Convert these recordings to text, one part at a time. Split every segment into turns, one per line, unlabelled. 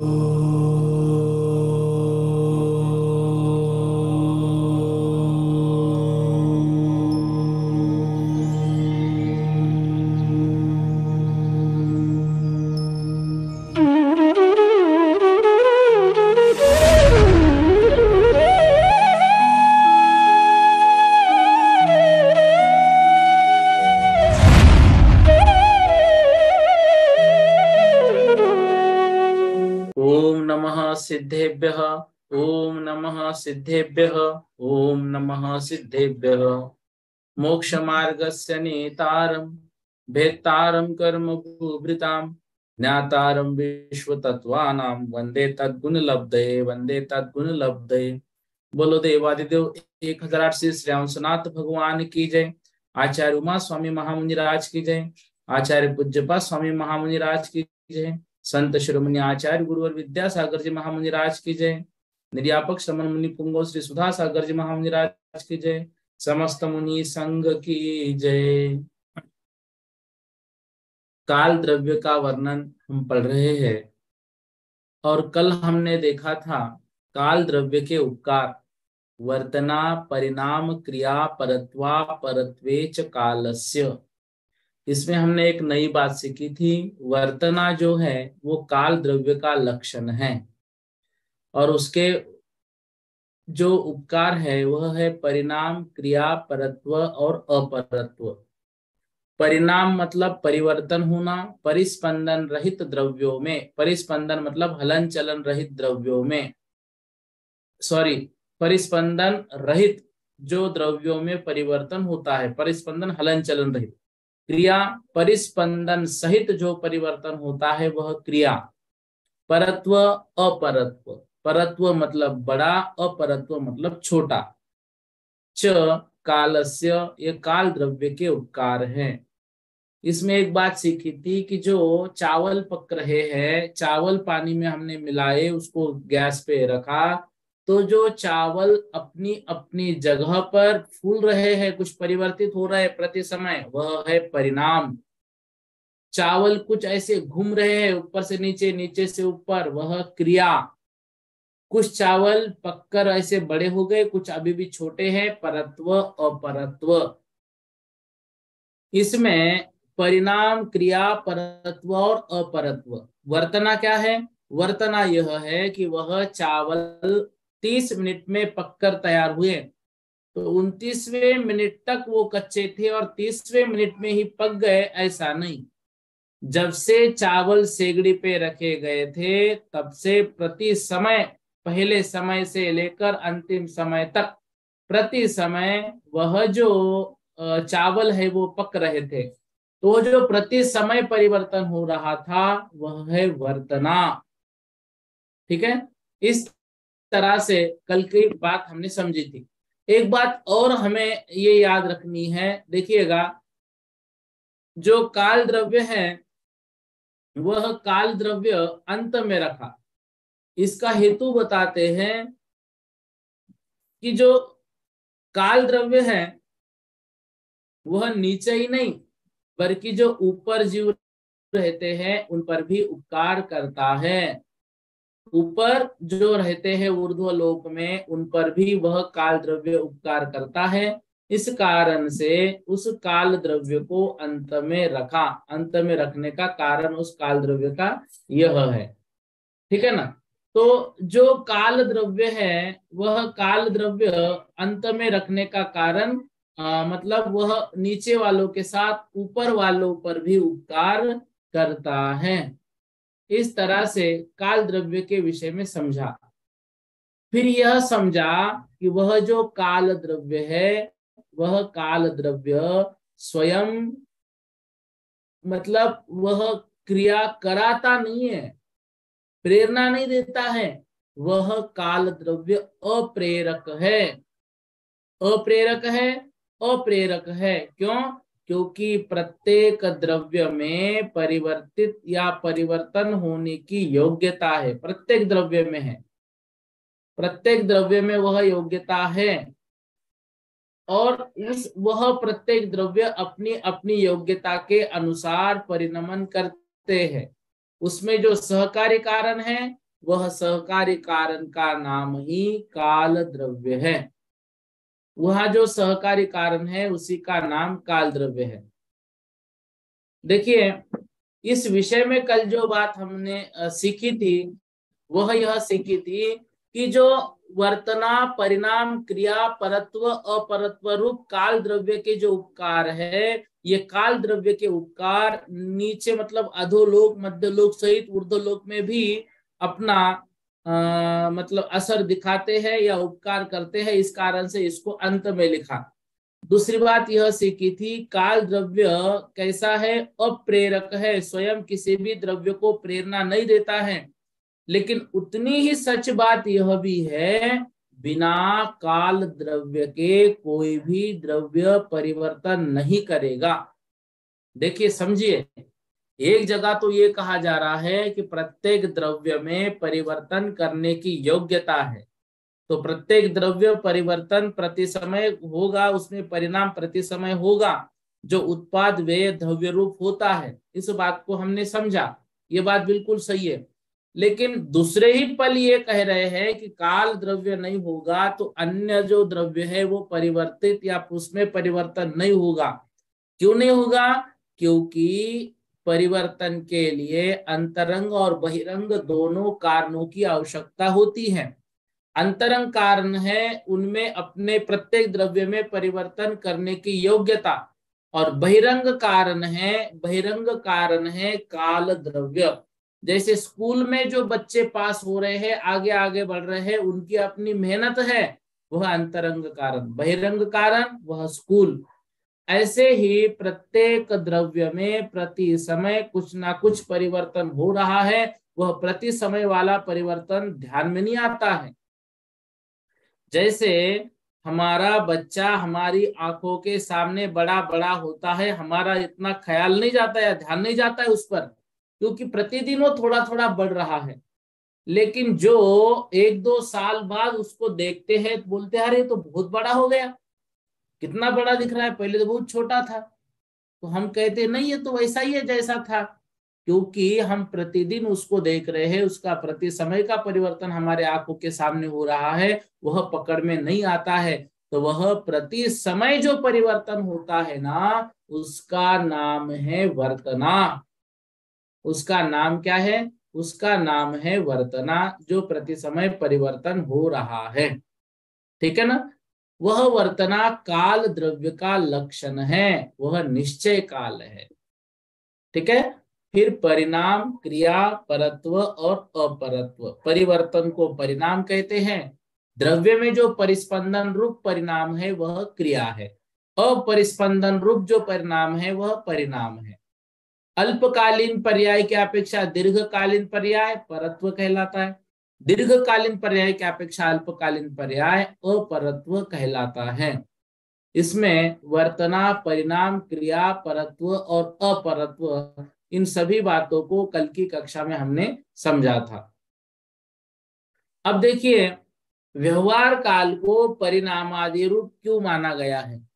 ओम नमः सिद्धेभ्यः। ओम नमः सिद्धेभ्यः। ओम नमः सिद्धेभ्यः। मोक्ष मार्गस्य नेतारं भेत्तारं कर्म भूभृतां ज्ञातारं विश्वतत्त्वानां वंदे तद्गुणलब्धये वंदे तद्गुणलब्धये। बोलो देवादिदेव 1008 श्री श्याम सनाथ भगवान की जय। आचार्य उमा स्वामी महामुनिराज की जय। आचार्य पूज्यपा स्वामी महामुनिराज की जय। संत शिरोमणि आचार्य गुरुवर विद्यासागर जी महामुनिराज की जय। निर्यापक श्रमण मुनि पुंगव श्री सुधा सागर जी महामुनिराज की जय। समस्त मुनि संघ की जय। काल द्रव्य का वर्णन हम पढ़ रहे हैं और कल हमने देखा था काल द्रव्य के उपकार वर्तना परिणाम क्रिया परत्वा परत्वेच कालस्य। इसमें हमने एक नई बात सीखी थी। वर्तना जो है वो काल द्रव्य का लक्षण है और उसके जो उपकार है वह है परिणाम क्रिया परत्व और अपरत्व। परिणाम मतलब परिवर्तन होना। परिस्पंदन रहित द्रव्यों में, परिस्पंदन मतलब हलन चलन रहित द्रव्यों में, सॉरी, परिस्पंदन रहित जो द्रव्यों में परिवर्तन होता है, परिस्पंदन हलन चलन रहित। क्रिया परिस्पंदन सहित जो परिवर्तन होता है वह क्रिया। परत्व अपरत्व, परत्व मतलब बड़ा, अपरत्व मतलब छोटा। च कालस्य, ये काल द्रव्य के उपकार हैं। इसमें एक बात सीखी थी कि जो चावल पक रहे हैं, चावल पानी में हमने मिलाए, उसको गैस पे रखा, तो जो चावल अपनी अपनी जगह पर फूल रहे हैं, कुछ परिवर्तित हो रहे हैं प्रति समय, वह है परिणाम। चावल कुछ ऐसे घूम रहे हैं ऊपर से नीचे, नीचे से ऊपर, वह क्रिया। कुछ चावल पककर ऐसे बड़े हो गए, कुछ अभी भी छोटे हैं, परत्व अपरत्व। इसमें परिणाम क्रिया परत्व और अपरत्व। वर्तना क्या है? वर्तना यह है कि वह चावल 30 मिनट में पककर तैयार हुए, तो 29वें मिनट तक वो कच्चे थे और 30वें मिनट में ही पक गए, ऐसा नहीं। जब से चावल सेगड़ी पे रखे गए थे तब से प्रति समय, पहले समय से लेकर अंतिम समय तक, प्रति समय वह जो चावल है वो पक रहे थे। तो जो प्रति समय परिवर्तन हो रहा था वह है वर्तना। ठीक है, इस तरह से कल की बात हमने समझी थी। एक बात और हमें ये याद रखनी है, देखिएगा, जो काल द्रव्य है वह काल द्रव्य अंत में रखा। इसका हेतु बताते हैं कि जो काल द्रव्य है वह नीचे ही नहीं बल्कि जो ऊपर जीव रहते हैं उन पर भी उपकार करता है। ऊपर जो रहते हैं ऊर्ध्व लोक में, उन पर भी वह काल द्रव्य उपकार करता है। इस कारण से उस काल द्रव्य को अंत में रखा। अंत में रखने का कारण उस काल द्रव्य का यह है। ठीक है ना? तो जो काल द्रव्य है वह काल द्रव्य अंत में रखने का कारण मतलब वह नीचे वालों के साथ ऊपर वालों पर भी उपकार करता है। इस तरह से काल द्रव्य के विषय में समझा। फिर यह समझा कि वह जो काल द्रव्य है वह काल द्रव्य स्वयं, मतलब वह क्रिया कराता नहीं है, प्रेरणा नहीं देता है, वह काल द्रव्य अप्रेरक है। अप्रेरक है, अप्रेरक है। क्यों? क्योंकि प्रत्येक द्रव्य में परिवर्तित या परिवर्तन होने की योग्यता है, प्रत्येक द्रव्य में है, प्रत्येक द्रव्य में वह योग्यता है। और उस वह प्रत्येक द्रव्य अपनी अपनी योग्यता के अनुसार परिणमन करते हैं। उसमें जो सहकारी कारण है वह सहकारी कारण का नाम ही काल द्रव्य है। वह जो सहकारी कारण है उसी का नाम काल द्रव्य है। देखिए, इस विषय में कल जो बात हमने सीखी थी वह यह सीखी थी कि जो वर्तना, परिणाम, क्रिया, परत्व, अपरत्व रूप काल द्रव्य के जो उपकार है, ये काल द्रव्य के उपकार नीचे मतलब अधोलोक, मध्यलोक सहित ऊर्ध्वलोक में भी अपना मतलब असर दिखाते हैं या उपकार करते हैं। इस कारण से इसको अंत में लिखा। दूसरी बात यह सीखी थी, काल द्रव्य कैसा है? अप्रेरक है, स्वयं किसी भी द्रव्य को प्रेरणा नहीं देता है। लेकिन उतनी ही सच बात यह भी है, बिना काल द्रव्य के कोई भी द्रव्य परिवर्तन नहीं करेगा। देखिए, समझिए, एक जगह तो ये कहा जा रहा है कि प्रत्येक द्रव्य में परिवर्तन करने की योग्यता है, तो प्रत्येक द्रव्य परिवर्तन प्रति समय होगा, उसमें परिणाम प्रति समय होगा, जो उत्पाद व्यय द्रव्य रूप होता है। इस बात को हमने समझा, ये बात बिल्कुल सही है। लेकिन दूसरे ही पल ये कह रहे हैं कि काल द्रव्य नहीं होगा तो अन्य जो द्रव्य है वो परिवर्तित या उसमें परिवर्तन नहीं होगा। क्यों नहीं होगा? क्योंकि परिवर्तन के लिए अंतरंग और बहिरंग दोनों कारणों की आवश्यकता होती है। अंतरंग कारण है उनमें अपने प्रत्येक द्रव्य में परिवर्तन करने की योग्यता, और बहिरंग कारण है काल द्रव्य। जैसे स्कूल में जो बच्चे पास हो रहे हैं, आगे आगे बढ़ रहे हैं, उनकी अपनी मेहनत है, वह अंतरंग कारण। बहिरंग कारण वह स्कूल। ऐसे ही प्रत्येक द्रव्य में प्रति समय कुछ ना कुछ परिवर्तन हो रहा है, वह प्रति समय वाला परिवर्तन ध्यान में नहीं आता है। जैसे हमारा बच्चा हमारी आंखों के सामने बड़ा बड़ा होता है, हमारा इतना ख्याल नहीं जाता है, ध्यान नहीं जाता है उस पर, क्योंकि प्रतिदिन वो थोड़ा थोड़ा बढ़ रहा है। लेकिन जो 1-2 साल बाद उसको देखते हैं तो बोलते हैं, अरे तो बहुत बड़ा हो गया, कितना बड़ा दिख रहा है, पहले तो बहुत छोटा था। तो हम कहते नहीं, ये तो वैसा ही है जैसा था, क्योंकि हम प्रतिदिन उसको देख रहे हैं, उसका प्रति समय का परिवर्तन हमारे आंखों के सामने हो रहा है, वह पकड़ में नहीं आता है। तो वह प्रति समय जो परिवर्तन होता है ना, उसका नाम है वर्तना। उसका नाम क्या है? उसका नाम है वर्तना, जो प्रति समय परिवर्तन हो रहा है। ठीक है ना? वह वर्तना काल द्रव्य का लक्षण है, वह निश्चय काल है। ठीक है। फिर परिणाम, क्रिया, परत्व और अपरत्व। परिवर्तन को परिणाम कहते हैं। द्रव्य में जो परिस्पंदन रूप परिणाम है वह क्रिया है। अपरिस्पंदन रूप जो परिणाम है वह परिणाम है। अल्पकालीन पर्याय की अपेक्षा दीर्घकालीन पर्याय परत्व कहलाता है। दीर्घकालीन पर्याय की अपेक्षा अल्पकालीन पर्याय अपरत्व कहलाता है। इसमें वर्तना, परिणाम, क्रिया, परत्व और अपरत्व, इन सभी बातों को कल की कक्षा में हमने समझा था। अब देखिए, व्यवहार काल को परिणामादि रूप क्यों माना गया है?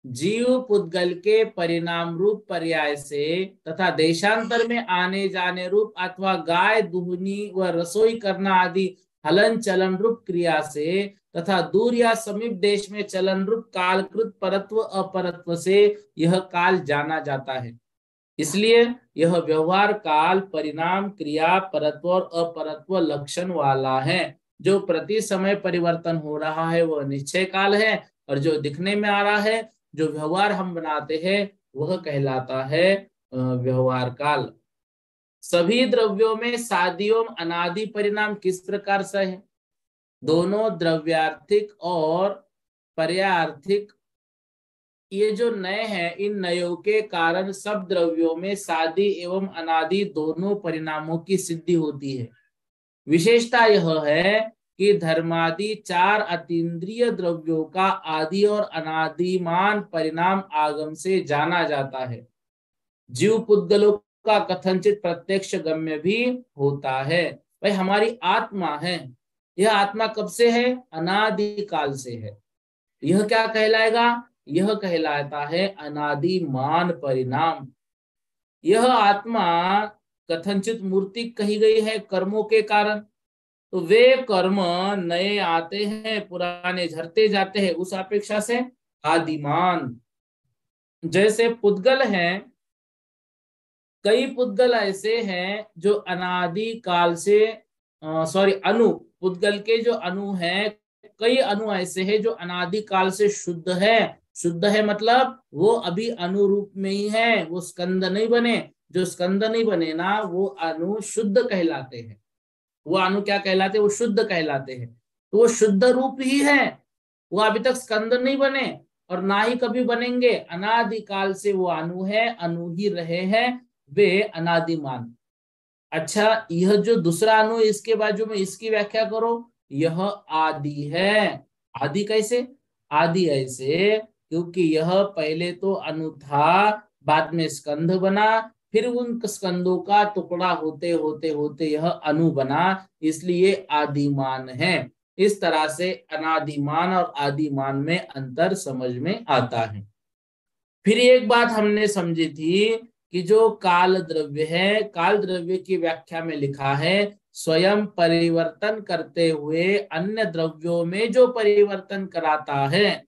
जीव पुद्गल के परिणाम रूप पर्याय से तथा देशांतर में आने जाने रूप अथवा गाय दुहनी व रसोई करना आदि हलन चलन रूप क्रिया से तथा दूर या समीप देश में चलन रूप कालकृत परत्व अपरत्व से यह काल जाना जाता है। इसलिए यह व्यवहार काल परिणाम, क्रिया, परत्व और अपरत्व लक्षण वाला है। जो प्रति समय परिवर्तन हो रहा है वह निश्चय काल है, और जो दिखने में आ रहा है, जो व्यवहार हम बनाते हैं, वह कहलाता है व्यवहार काल। सभी द्रव्यों में सादी एवं अनादि परिणाम किस प्रकार से है? दोनों द्रव्यार्थिक और पर्यार्थिक, ये जो नए हैं, इन नयों के कारण सब द्रव्यों में सादी एवं अनादि दोनों परिणामों की सिद्धि होती है। विशेषता यह है कि धर्मादि 4 अतीन्द्रिय द्रव्यों का आदि और अनादिमान परिणाम आगम से जाना जाता है। जीव पुद्गलों का कथनचित प्रत्यक्ष गम्य भी होता है। भाई, हमारी आत्मा है, यह आत्मा कब से है? अनादि काल से है। यह क्या कहलाएगा? यह कहलाता है अनादिमान परिणाम। यह आत्मा कथनचित मूर्ति कही गई है कर्मों के कारण, तो वे कर्म नए आते हैं, पुराने झरते जाते हैं, उस अपेक्षा से आदिमान। जैसे पुद्गल हैं, कई पुद्गल ऐसे हैं जो अनादि काल से सॉरी अनु, पुद्गल के जो अनु हैं, कई अनु ऐसे हैं जो अनादि काल से शुद्ध है। शुद्ध है मतलब वो अभी अनुरूप में ही है, वो स्कंद नहीं बने। जो स्कंद नहीं बने ना, वो अनु शुद्ध कहलाते हैं। वो अनु क्या कहलाते हैं? वो शुद्ध कहलाते हैं। तो वो शुद्ध रूप ही है, वो अभी तक स्कंद नहीं बने और ना ही कभी बनेंगे। अनादिकाल से वो अनु है, अनु ही रहे हैं, वे अनादिमान। अच्छा, यह जो दूसरा अनु इसके बाजू में, इसकी व्याख्या करो। यह आदि है। आदि कैसे? आदि ऐसे क्योंकि यह पहले तो अनु था, बाद में स्कंध बना, फिर उन स्कंदों का टुकड़ा होते होते होते यह अनु बना, इसलिए आदिमान है। इस तरह से अनादिमान और आदिमान में अंतर समझ में आता है। फिर एक बात हमने समझी थी कि जो काल द्रव्य है, काल द्रव्य की व्याख्या में लिखा है स्वयं परिवर्तन करते हुए अन्य द्रव्यों में जो परिवर्तन कराता है,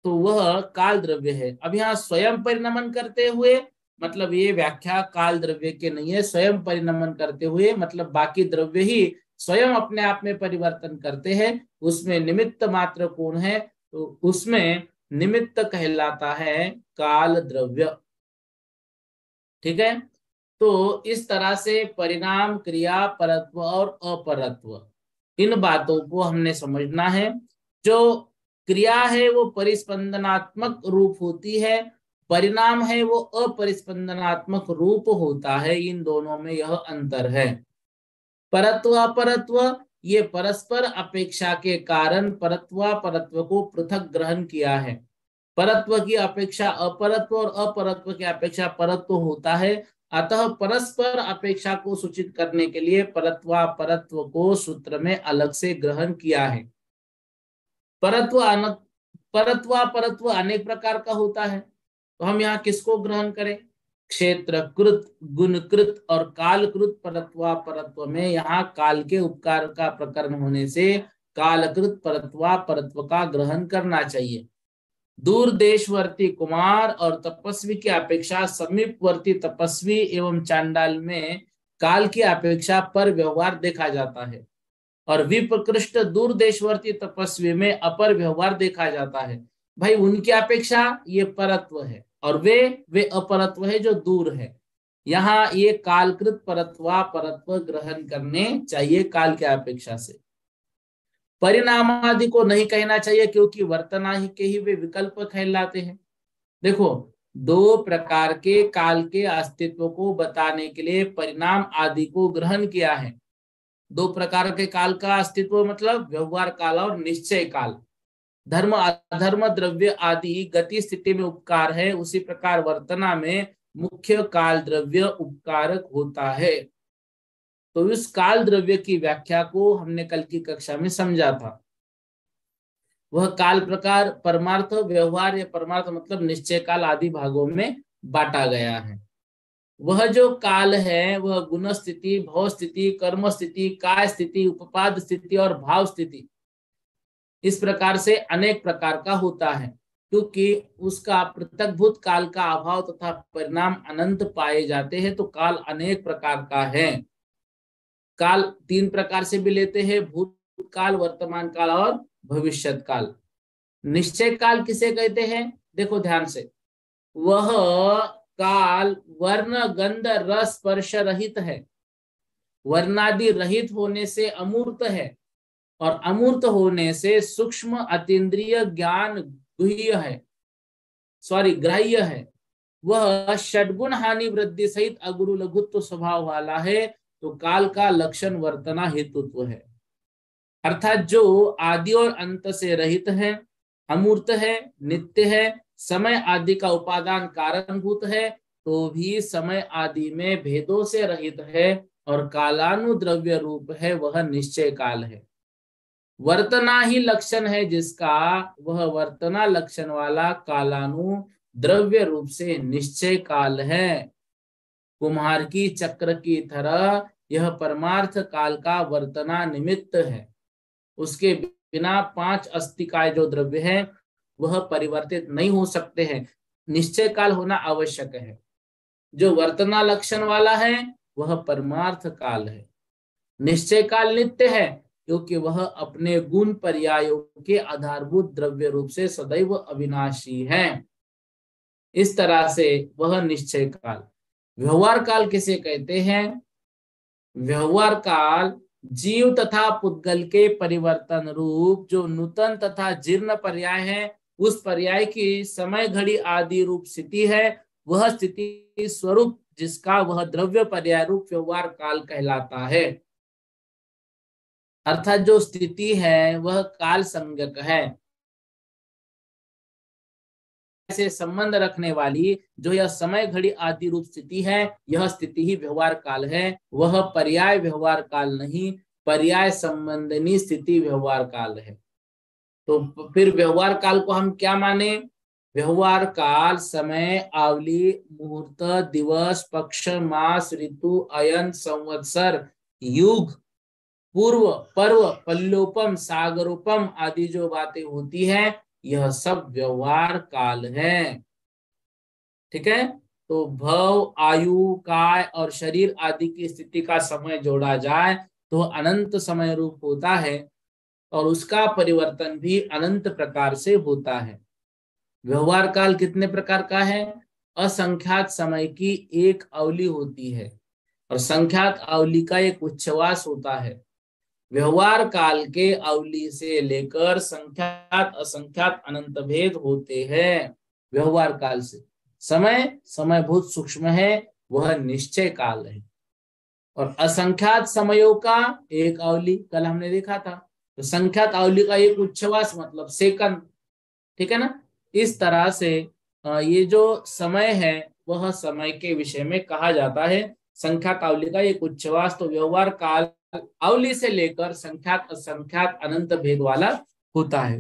तो वह काल द्रव्य है। अब यहाँ स्वयं परिणमन करते हुए मतलब ये व्याख्या काल द्रव्य के नहीं है। स्वयं परिणमन करते हुए मतलब बाकी द्रव्य ही स्वयं अपने आप में परिवर्तन करते हैं, उसमें निमित्त मात्र कौन है? तो उसमें निमित्त कहलाता है काल द्रव्य। ठीक है, तो इस तरह से परिणाम, क्रिया, परत्व और अपरत्व, इन बातों को हमने समझना है। जो क्रिया है वो परिस्पंदनात्मक रूप होती है, परिणाम है वो अपरिस्पंदनात्मक रूप होता है। इन दोनों में यह अंतर है। परत्व अपरत्व, ये परस्पर अपेक्षा के कारण परत्व को पृथक ग्रहण किया है। परत्व की अपेक्षा अपरत्व और अपरत्व की अपेक्षा परत्व होता है। अतः परस्पर अपेक्षा को सूचित करने के लिए परत्व को सूत्र में अलग से ग्रहण किया है। परत्व अनेक प्रकार का होता है, तो हम यहाँ किसको ग्रहण करें? क्षेत्रकृत, गुणकृत और कालकृत परत्व में यहाँ काल के उपकार का प्रकरण होने से कालकृत परत्व का ग्रहण करना चाहिए। दूर देशवर्ती कुमार और तपस्वी की अपेक्षा समीपवर्ती तपस्वी एवं चांडाल में काल की अपेक्षा पर व्यवहार देखा जाता है, और विप्रकृष्ट दूर देशवर्ती तपस्वी में अपर व्यवहार देखा जाता है। भाई उनकी अपेक्षा ये परत्व है और वे अपरत्व है जो दूर है। यहाँ ये कालकृत परत्व ग्रहण करने चाहिए काल की अपेक्षा से। परिणाम आदि को नहीं कहना चाहिए क्योंकि वर्तना ही के ही वे विकल्प कहलाते हैं। देखो, दो प्रकार के काल के अस्तित्व को बताने के लिए परिणाम आदि को ग्रहण किया है। दो प्रकार के काल का अस्तित्व मतलब व्यवहार काल और निश्चय काल। धर्म अधर्म द्रव्य आदि गति स्थिति में उपकार है, उसी प्रकार वर्तना में मुख्य काल द्रव्य उपकारक होता है। तो इस काल द्रव्य की व्याख्या को हमने कल की कक्षा में समझा था। वह काल प्रकार परमार्थ, व्यवहार या परमार्थ मतलब निश्चय काल आदि भागों में बांटा गया है। वह जो काल है वह गुण स्थिति, भव स्थिति, कर्म स्थिति, काय स्थिति, उपपाद स्थिति और भाव स्थिति, इस प्रकार से अनेक प्रकार का होता है। क्योंकि उसका पृथकभूत काल का अभाव तथा परिणाम अनंत पाए जाते हैं, तो काल अनेक प्रकार का है। काल तीन प्रकार से भी लेते हैं, भूतकाल, वर्तमान काल और भविष्यत काल। निश्चय काल किसे कहते हैं? देखो ध्यान से, वह काल वर्ण गंध रस स्पर्श रहित है, वर्णादि रहित होने से अमूर्त है, और अमूर्त होने से सूक्ष्म अतीन्द्रिय ज्ञान ग्राह्य है। वह षड्गुण हानि वृद्धि सहित अगुरु लघुत्व स्वभाव वाला है, तो काल का लक्षण वर्तना हेतुत्व है। अर्थात जो आदि और अंत से रहित है, अमूर्त है, नित्य है, समय आदि का उपादान कारणभूत है, तो भी समय आदि में भेदों से रहित है और कालानुद्रव्य रूप है, वह निश्चय काल है। वर्तना ही लक्षण है जिसका, वह वर्तना लक्षण वाला कालानु द्रव्य रूप से निश्चय काल है। कुम्हार की चक्र की तरह यह परमार्थ काल का वर्तना निमित्त है। उसके बिना 5 अस्तिकाय जो द्रव्य है वह परिवर्तित नहीं हो सकते हैं। निश्चय काल होना आवश्यक है। जो वर्तना लक्षण वाला है वह परमार्थ काल है। निश्चय काल नित्य है क्योंकि वह अपने गुण पर्यायों के आधारभूत द्रव्य रूप से सदैव अविनाशी है। इस तरह से वह निश्चय काल। व्यवहार काल किसे कहते हैं? व्यवहार काल जीव तथा पुद्गल के परिवर्तन रूप जो नूतन तथा जीर्ण पर्याय है, उस पर्याय की समय घड़ी आदि रूप स्थिति है, वह स्थिति स्वरूप जिसका वह द्रव्य पर्याय रूप व्यवहार काल कहलाता है। अर्थात जो स्थिति है वह काल संज्ञक है। से संबंध रखने वाली जो यह समय घड़ी आदि रूप स्थिति है, यह स्थिति ही व्यवहार काल है। वह पर्याय व्यवहार काल नहीं, पर्याय संबंधनी स्थिति व्यवहार काल है। तो फिर व्यवहार काल को हम क्या माने? व्यवहार काल समय, आवली, मुहूर्त, दिवस, पक्ष, मास, ऋतु, अयन, संवत्सर, युग, पूर्व, पर्व, पल्लोपम, सागरोपम आदि जो बातें होती हैं, यह सब व्यवहार काल है। ठीक है। तो भव, आयु, काय और शरीर आदि की स्थिति का समय जोड़ा जाए तो अनंत समय रूप होता है और उसका परिवर्तन भी अनंत प्रकार से होता है। व्यवहार काल कितने प्रकार का है? असंख्यात समय की एक अवधि होती है और संख्यात अवधि का एक उच्छ्वास होता है। व्यवहार काल के अवधि से लेकर संख्यात असंख्यात अनंत भेद होते हैं। व्यवहार काल से समय बहुत सूक्ष्म है, वह निश्चय काल है। और असंख्यात समयों का एक अवधि कल हमने देखा था, तो संख्यात अवधि का एक उच्छ्वास मतलब सेकंड। ठीक है ना। इस तरह से ये जो समय है वह समय के विषय में कहा जाता है। संख्यात अवधि का एक उच्छ्वास, तो व्यवहार काल अवधि से लेकर संख्यात असंख्यात अनंत भेद वाला होता है।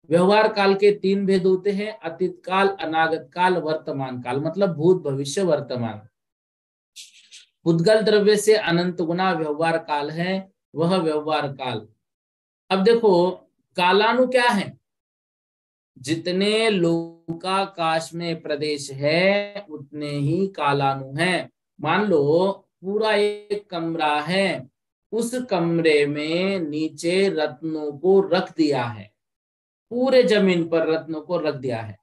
व्यवहार काल के 3 भेद होते हैं, अतीत काल, अनागत काल, वर्तमान काल, मतलब भूत भविष्य वर्तमान। पुद्गल द्रव्य से अनंत गुना व्यवहार काल है, वह व्यवहार काल। अब देखो कालानु क्या है? जितने लोकाकाश में प्रदेश है उतने ही कालानु है। मान लो पूरा एक कमरा है, उस कमरे में नीचे रत्नों को रख दिया है, पूरे जमीन पर रत्नों को रख दिया है।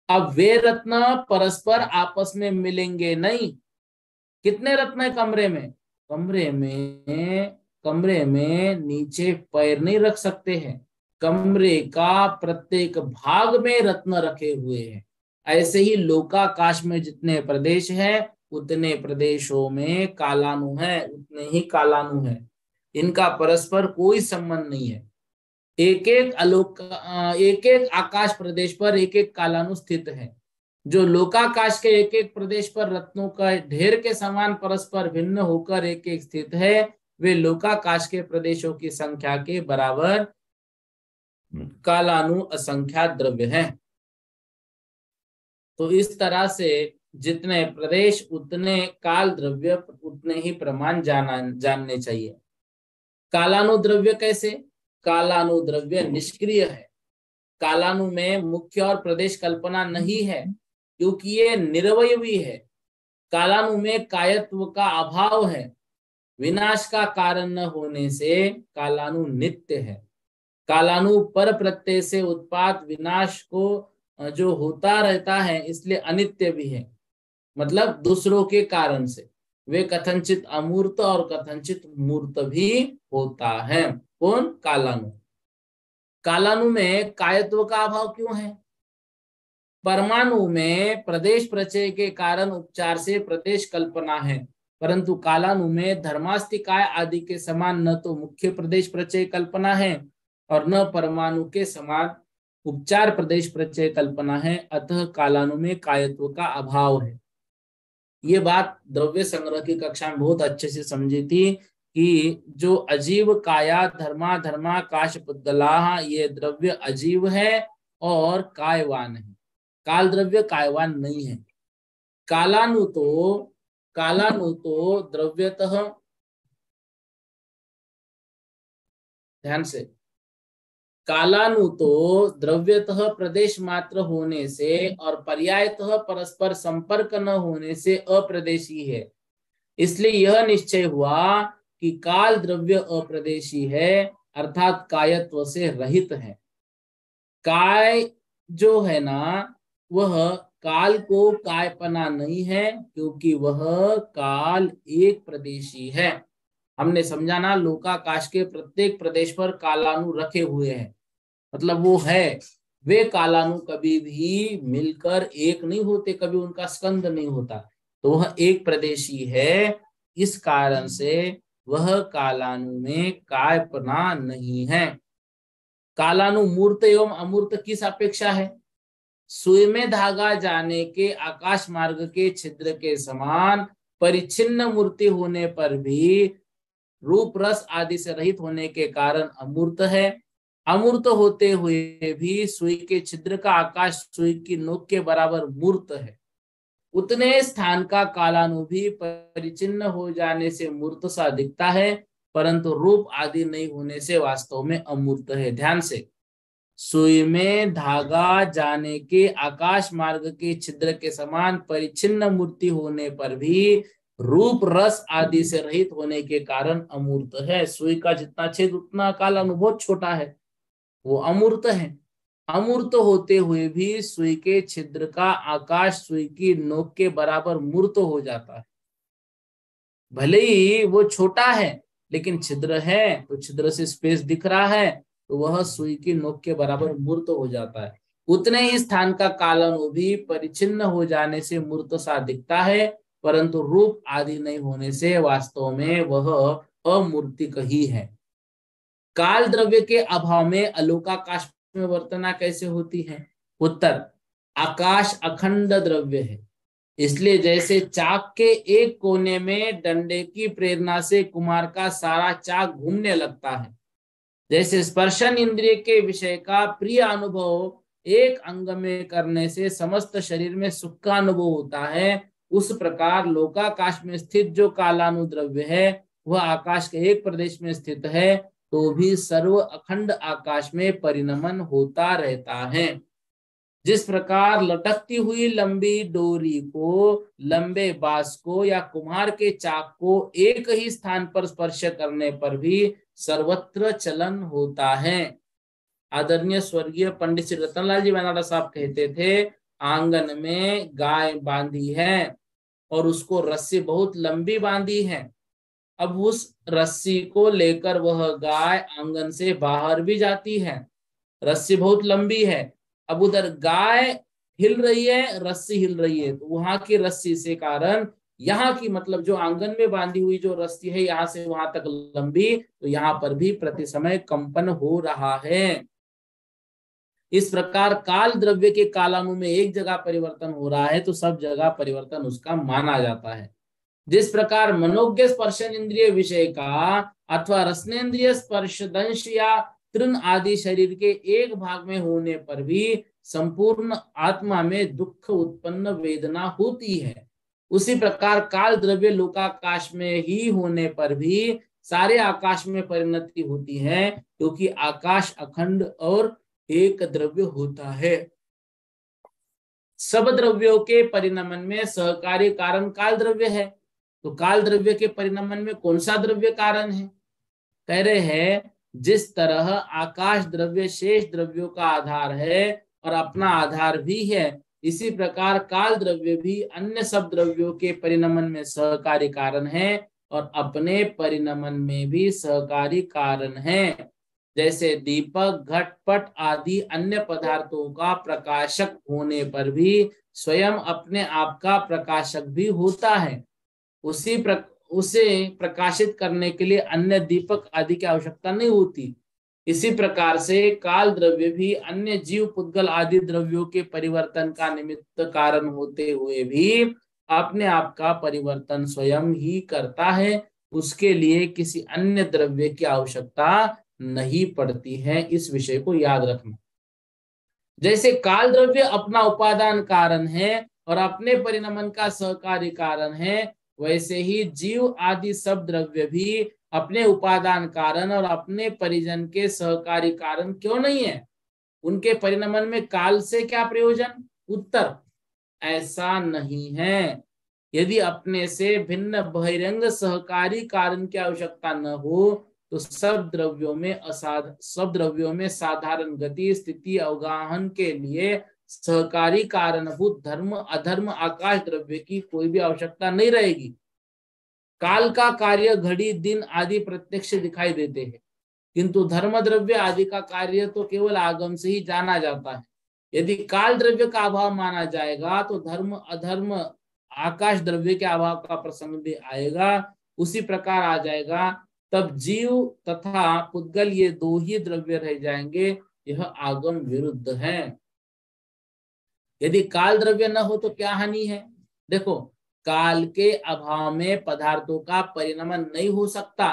अब वे रत्न परस्पर आपस में मिलेंगे नहीं। कितने रत्न है कमरे में? कमरे में नीचे पैर नहीं रख सकते हैं। कमरे का प्रत्येक भाग में रत्न रखे हुए हैं। ऐसे ही लोकाकाश में जितने प्रदेश हैं उतने प्रदेशों में कालानु है, उतने ही कालानु है। इनका परस्पर कोई संबंध नहीं है। एक एक आकाश प्रदेश पर एक एक कालानु स्थित है। जो लोकाकाश के एक एक प्रदेश पर रत्नों का ढेर के समान परस्पर भिन्न होकर एक एक स्थित है, वे लोकाकाश के प्रदेशों की संख्या के बराबर कालानु असंख्यात द्रव्य हैं। तो इस तरह से जितने प्रदेश उतने काल द्रव्य, उतने ही प्रमाण जानने चाहिए। कालानु द्रव्य कैसे? कालानु द्रव्य निष्क्रिय है। कालानु में मुख्य और प्रदेश कल्पना नहीं है क्योंकि ये निरवयवी है। कालानु में कायत्व का अभाव है। विनाश का कारण न होने से कालानु नित्य है। कालानु पर प्रत्यय से उत्पाद विनाश को जो होता रहता है इसलिए अनित्य भी है, मतलब दूसरों के कारण से। वे कथनचित अमूर्त और कथनचित मूर्त भी होता है। कौन? कालानु। कालानु में कायत्व का अभाव क्यों है? परमाणु में प्रदेश प्रचय के कारण उपचार से प्रदेश कल्पना है, परंतु कालानु में धर्मास्तिकाय आदि के समान न तो मुख्य प्रदेश प्रचय कल्पना है और न परमाणु के समान उपचार प्रदेश प्रचय कल्पना है। अतः कालानु में कायत्व का अभाव है। ये बात द्रव्य संग्रह की कक्षा में बहुत अच्छे से समझी थी कि जो अजीव काया धर्मा धर्मा काश पुद्गला, ये द्रव्य अजीव है और कायवान है। काल द्रव्य कायवान नहीं है। कालानु तो द्रव्यतः, ध्यान से, कालानु तो द्रव्यतः प्रदेश मात्र होने से और पर्यायतः परस्पर संपर्क न होने से अप्रदेशी है। इसलिए यह निश्चय हुआ कि काल द्रव्य अप्रदेशी है, अर्थात कायत्व से रहित है। काय जो है ना, वह काल को कायपना नहीं है, क्योंकि वह काल एक प्रदेशी है। हमने समझा ना, लोकाकाश के प्रत्येक प्रदेश पर कालानु रखे हुए हैं, मतलब वो है, वे कालानु कभी भी मिलकर एक नहीं होते, कभी उनका स्कंद नहीं होता, तो वह एक प्रदेशी है। इस कारण से वह कालानु में कायपना नहीं है। कालानु मूर्त एवं अमूर्त किस अपेक्षा है? सुई में धागा जाने के आकाश मार्ग के छिद्र के समान परिच्छिन्न मूर्ति होने पर भी रूप रस आदि से रहित होने के कारण अमूर्त है। अमूर्त होते हुए भी सुई के छिद्र का आकाश सुई की नोक के बराबर मूर्त है। उतने स्थान का कालानु भी परिचिन्न हो जाने से मूर्त सा दिखता है, परंतु रूप आदि नहीं होने से वास्तव में अमूर्त है। ध्यान से, सुई में धागा जाने के आकाश मार्ग के छिद्र के समान परिचिन्न मूर्ति होने पर भी रूप रस आदि से रहित होने के कारण अमूर्त है। सुई का जितना छेद उतना कालानु बहुत छोटा है, वो अमूर्त है। अमूर्त होते हुए भी सुई के छिद्र का आकाश सुई की नोक के बराबर मूर्त हो जाता है। भले ही वो छोटा है, लेकिन छिद्र है, तो छिद्र से स्पेस दिख रहा है, तो वह सुई की नोक के बराबर मूर्त हो जाता है। उतने ही स्थान का कालानु भी परिचिन्न हो जाने से मूर्त सा दिखता है, परंतु रूप आदि नहीं होने से वास्तव में वह अमूर्तिक ही है। काल द्रव्य के अभाव में अलोकाकाश में वर्तना कैसे होती है? उत्तर, आकाश अखंड द्रव्य है, इसलिए जैसे चाक के एक कोने में डंडे की प्रेरणा से कुम्हार का सारा चाक घूमने लगता है, जैसे स्पर्शन इंद्रिय के विषय का प्रिय अनुभव एक अंग में करने से समस्त शरीर में सुख का अनुभव होता है, उस प्रकार लोकाकाश में स्थित जो कालानु द्रव्य है वह आकाश के एक प्रदेश में स्थित है, तो भी सर्व अखंड आकाश में परिणमन होता रहता है। जिस प्रकार लटकती हुई लंबी डोरी को, लंबे बांस को या कुम्हार के चाक को एक ही स्थान पर स्पर्श करने पर भी सर्वत्र चलन होता है। आदरणीय स्वर्गीय पंडित श्री रतनलाल जी बनारस साहब कहते थे, आंगन में गाय बांधी है और उसको रस्सी बहुत लंबी बांधी है। अब उस रस्सी को लेकर वह गाय आंगन से बाहर भी जाती है, रस्सी बहुत लंबी है। अब उधर गाय हिल रही है, रस्सी हिल रही है, तो वहां की रस्सी से कारण यहाँ की, मतलब जो आंगन में बांधी हुई जो रस्सी है यहाँ से वहां तक लंबी, तो यहाँ पर भी प्रति समय कंपन हो रहा है। इस प्रकार काल द्रव्य के कालानु में एक जगह परिवर्तन हो रहा है तो सब जगह परिवर्तन उसका माना जाता है। जिस प्रकार मनोज्ञ स्पर्शन इंद्रिय विषय का अथवा रसनेन्द्रिय स्पर्श दंश या तृण आदि शरीर के एक भाग में होने पर भी संपूर्ण आत्मा में दुख उत्पन्न वेदना होती है, उसी प्रकार काल द्रव्य लोकाकाश में ही होने पर भी सारे आकाश में परिणति होती है, क्योंकि आकाश अखंड और एक द्रव्य होता है। सब द्रव्यों के परिणमन में सहकारी कारण काल द्रव्य है, तो काल द्रव्य के परिणमन में कौन सा द्रव्य कारण है? कह रहे हैं, जिस तरह आकाश द्रव्य शेष द्रव्यों का आधार है और अपना आधार भी है, इसी प्रकार काल द्रव्य भी अन्य सब द्रव्यों के परिणमन में सहकारी कारण है और अपने परिणमन में भी सहकारी कारण है। जैसे दीपक, घटपट आदि अन्य पदार्थों का प्रकाशक होने पर भी स्वयं अपने आप का प्रकाशक भी होता है, उसे प्रकाशित करने के लिए अन्य दीपक आदि की आवश्यकता नहीं होती। इसी प्रकार से काल द्रव्य भी अन्य जीव पुद्गल आदि द्रव्यों के परिवर्तन का निमित्त कारण होते हुए भी अपने आप का परिवर्तन स्वयं ही करता है, उसके लिए किसी अन्य द्रव्य की आवश्यकता नहीं पड़ती है। इस विषय को याद रखना। जैसे काल द्रव्य अपना उपादान कारण है और अपने परिणमन का सहकारी कारण है, वैसे ही जीव आदि सब द्रव्य भी अपने उपादान कारण और अपने परिजन के सहकारी कारण क्यों नहीं है? उनके परिणमन में काल से क्या प्रयोजन? उत्तर, ऐसा नहीं है। यदि अपने से भिन्न बहिरंग सहकारी कारण की आवश्यकता न हो तो सब द्रव्यों में साधारण गति स्थिति अवगाहन के लिए सहकारी कारणभूत धर्म अधर्म आकाश द्रव्य की कोई भी आवश्यकता नहीं रहेगी। काल का कार्य घड़ी दिन आदि प्रत्यक्ष दिखाई देते हैं, किंतु धर्म द्रव्य आदि का कार्य तो केवल आगम से ही जाना जाता है। यदि काल द्रव्य का अभाव माना जाएगा तो धर्म अधर्म आकाश द्रव्य के अभाव का प्रसंग भी आएगा, उसी प्रकार आ जाएगा। तब जीव तथा पुद्गल ये दो ही द्रव्य रह जाएंगे। यह आगम विरुद्ध है। यदि काल द्रव्य न हो तो क्या हानि है? देखो, काल के अभाव में पदार्थों का परिणमन नहीं हो सकता।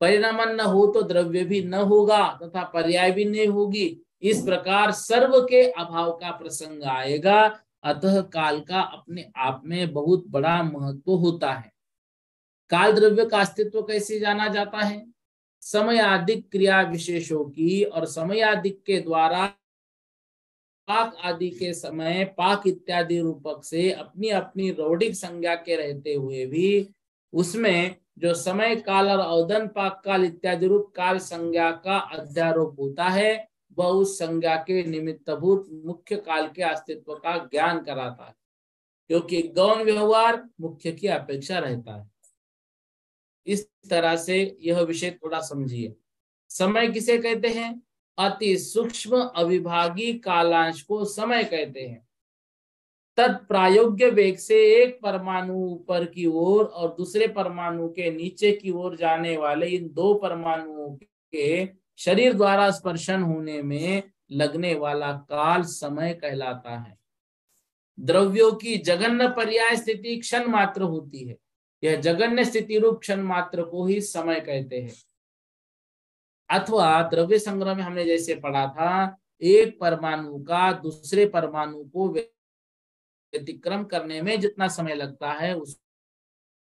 परिणमन न हो तो द्रव्य भी न होगा तथा पर्याय भी नहीं होगी। इस प्रकार सर्व के अभाव का प्रसंग आएगा। अतः काल का अपने आप में बहुत बड़ा महत्व होता है। काल द्रव्य का अस्तित्व कैसे जाना जाता है? समयादिक क्रिया विशेषों की और समयादिक के द्वारा पाक आदि के समय पाक इत्यादि रूपक से अपनी अपनी रौडिक संज्ञा के रहते हुए भी उसमें जो समय काल और अवदन पाक काल इत्यादि रूप काल संज्ञा का अध्यारोप होता है, वह उस संज्ञा के निमित्तभूत मुख्य काल के अस्तित्व का ज्ञान कराता है, क्योंकि गौण व्यवहार मुख्य की अपेक्षा रहता है। इस तरह से यह विषय थोड़ा समझिए। समय किसे कहते हैं? अति सूक्ष्म अविभागी कालांश को समय कहते हैं। तत्प्रायोग्य वेग से एक परमाणु ऊपर की ओर और दूसरे परमाणु के नीचे की ओर जाने वाले इन दो परमाणुओं के शरीर द्वारा स्पर्शन होने में लगने वाला काल समय कहलाता है। द्रव्यों की जघन्य पर्याय स्थिति क्षण मात्र होती है। यह जघन्य स्थिति रूप क्षण मात्र को ही समय कहते हैं। अथवा द्रव्य संग्रह में हमने जैसे पढ़ा था, एक परमाणु का दूसरे परमाणु को व्यतिक्रम करने में जितना समय लगता है उस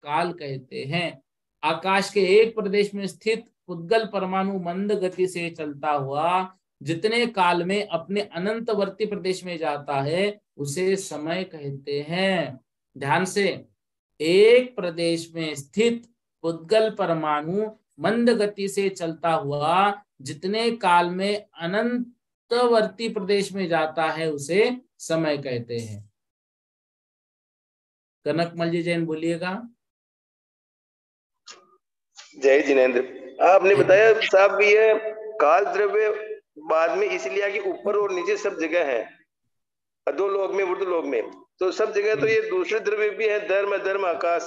काल कहते हैं। आकाश के एक प्रदेश में स्थित पुद्गल परमाणु मंद गति से चलता हुआ जितने काल में अपने अनंतवर्ती प्रदेश में जाता है उसे समय कहते हैं। ध्यान से, एक प्रदेश में स्थित पुद्गल परमाणु मंद गति से चलता हुआ जितने काल में अनंतवर्ती प्रदेश में जाता है उसे समय कहते हैं। कनकमल जी जैन बोलिएगा।
जय जिनेन्द्र। आपने बताया साहब ये काल द्रव्य बाद में इसलिए कि ऊपर और नीचे सब जगह है, अधोलोक में ऊर्ध्वलोक में तो सब जगह, तो ये दूसरे द्रव्य भी है, धर्म अधर्म आकाश।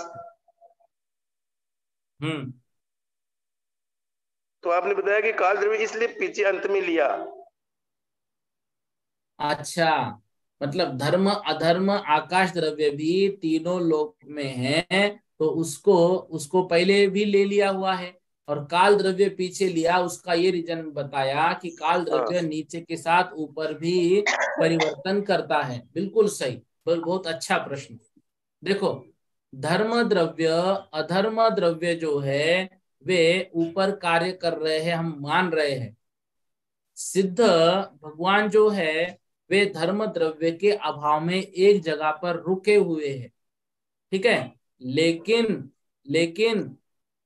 तो आपने बताया कि काल द्रव्य इसलिए पीछे अंत में लिया।
अच्छा, मतलब धर्म अधर्म आकाश द्रव्य भी तीनों लोक में है, तो उसको पहले भी ले लिया हुआ है और काल द्रव्य पीछे लिया। उसका ये रीजन बताया कि काल द्रव्य नीचे के साथ ऊपर भी परिवर्तन करता है। बिल्कुल सही, बहुत अच्छा प्रश्न। देखो, धर्म द्रव्य अधर्म द्रव्य जो है वे ऊपर कार्य कर रहे हैं, हम मान रहे हैं। सिद्ध भगवान जो है वे धर्म द्रव्य के अभाव में एक जगह पर रुके हुए हैं, ठीक है। लेकिन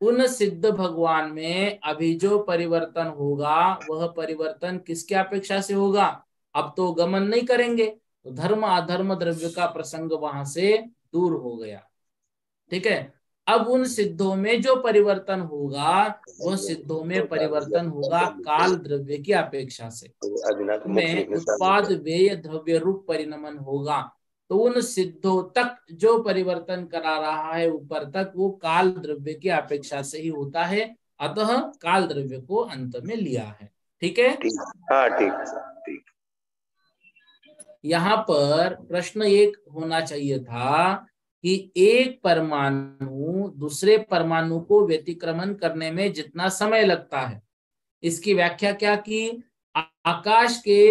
उन सिद्ध भगवान में अभी जो परिवर्तन होगा वह परिवर्तन किसके अपेक्षा से होगा? अब तो गमन नहीं करेंगे, तो धर्म अधर्म द्रव्य का प्रसंग वहां से दूर हो गया, ठीक है। अब उन सिद्धों में जो परिवर्तन होगा वह सिद्धों में परिवर्तन होगा काल द्रव्य की अपेक्षा से, में उत्पाद व्यय द्रव्य रूप परिणमन होगा। तो उन सिद्धों तक जो परिवर्तन करा रहा है ऊपर तक, वो काल द्रव्य की अपेक्षा से ही होता है। अतः काल द्रव्य को अंत में लिया है, ठीक है।
हाँ, ठीक।
यहाँ पर प्रश्न एक होना चाहिए था कि एक परमाणु दूसरे परमाणु को व्यतिक्रमण करने में जितना समय लगता है, इसकी व्याख्या क्या की? आकाश के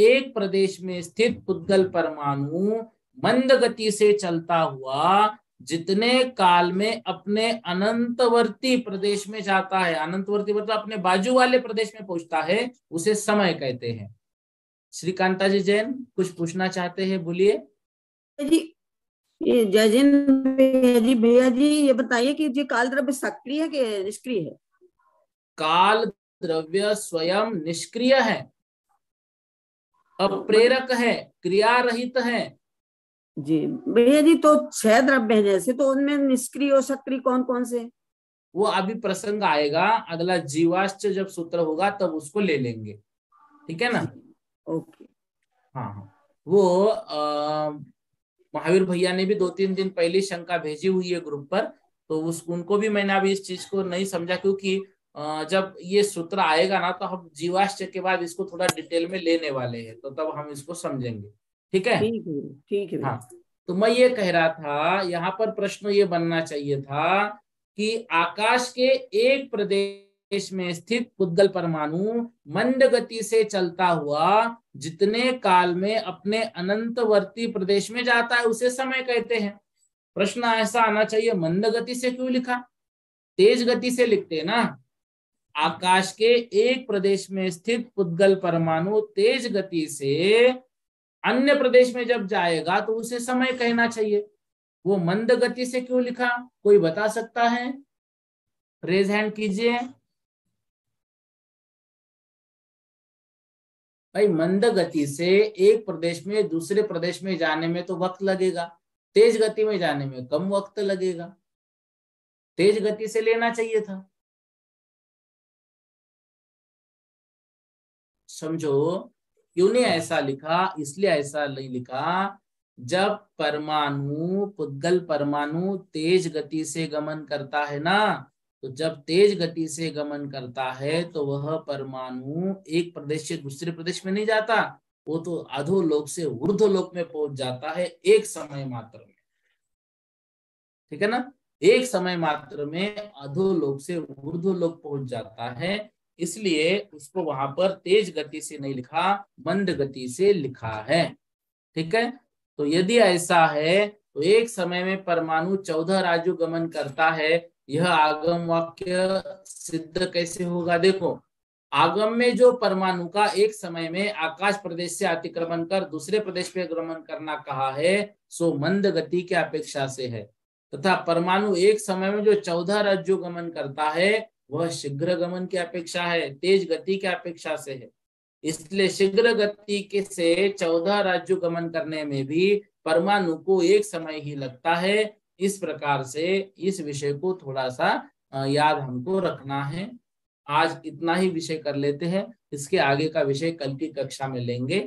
एक प्रदेश में स्थित पुद्गल परमाणु मंद गति से चलता हुआ जितने काल में अपने अनंतवर्ती प्रदेश में जाता है, अनंतवर्ती मतलब अपने बाजू वाले प्रदेश में पहुंचता है, उसे समय कहते हैं। श्रीकांता जी जैन कुछ पूछना चाहते हैं, बोलिए।
जी ये जय भैया जी ये बताइए कि ये काल द्रव्य सक्रिय है कि निष्क्रिय है?
काल द्रव्य स्वयं निष्क्रिय है, अप्रेरक है, क्रिया रहित है।
जी भैया जी, तो 6 द्रव्य है जैसे, तो उनमें निष्क्रिय और सक्रिय कौन कौन से?
वो अभी प्रसंग आएगा, अगला जीवाश्च जब सूत्र होगा तब उसको ले लेंगे, ठीक है ना।
ओके।
हाँ, वो महावीर भैया ने भी 2-3 दिन पहले शंका भेजी हुई है ग्रुप पर, तो उनको भी मैंने अभी इस चीज को नहीं समझा, क्योंकि जब ये सूत्र आएगा ना तो हम जीवाश्च के बाद इसको थोड़ा डिटेल में लेने वाले हैं, तो तब हम इसको समझेंगे, ठीक है।
ठीक है।
हाँ, तो मैं ये कह रहा था, यहाँ पर प्रश्न ये बनना चाहिए था कि आकाश के एक प्रदेश में स्थित पुद्गल परमाणु मंद गति से चलता हुआ जितने काल में अपने अनंतवर्ती प्रदेश में जाता है उसे समय कहते हैं। प्रश्न ऐसा आना चाहिए, मंद गति से क्यों लिखा, तेज गति से लिखते हैं ना। आकाश के एक प्रदेश में स्थित पुद्गल परमाणु तेज गति से अन्य प्रदेश में जब जाएगा तो उसे समय कहना चाहिए। वो मंद गति से क्यों लिखा, कोई बता सकता है? रेज हैंड कीजिए। भाई, मंद गति से एक प्रदेश में दूसरे प्रदेश में जाने में तो वक्त लगेगा, तेज गति में जाने में कम वक्त लगेगा, तेज गति से लेना चाहिए था। समझो क्यों नहीं ऐसा लिखा, इसलिए ऐसा नहीं लिखा, जब परमाणु पुद्गल परमाणु तेज गति से गमन करता है ना, तो जब तेज गति से गमन करता है तो वह परमाणु एक प्रदेश से दूसरे प्रदेश में नहीं जाता, वो तो अधोलोक से ऊर्ध्वलोक में पहुंच जाता है एक समय मात्र में, ठीक है ना। एक समय मात्र में अधोलोक से ऊर्ध्वलोक पहुंच जाता है, इसलिए उसको वहां पर तेज गति से नहीं लिखा, मंद गति से लिखा है, ठीक है। तो यदि ऐसा है तो एक समय में परमाणु 14 राज्यों गमन करता है, यह आगम वाक्य सिद्ध कैसे होगा? देखो, आगम में जो परमाणु का एक समय में आकाश प्रदेश से अतिक्रमण कर दूसरे प्रदेश पे गमन करना कहा है, सो मंद गति की अपेक्षा से है, तथा परमाणु एक समय में जो 14 राज्यों गमन करता है वह शीघ्र गमन की अपेक्षा है, तेज गति की अपेक्षा से है। इसलिए शीघ्र गति के से 14 राज्यों गमन करने में भी परमाणु को एक समय ही लगता है। इस प्रकार से इस विषय को थोड़ा सा याद हमको रखना है। आज इतना ही विषय कर लेते हैं, इसके आगे का विषय कल की कक्षा में लेंगे।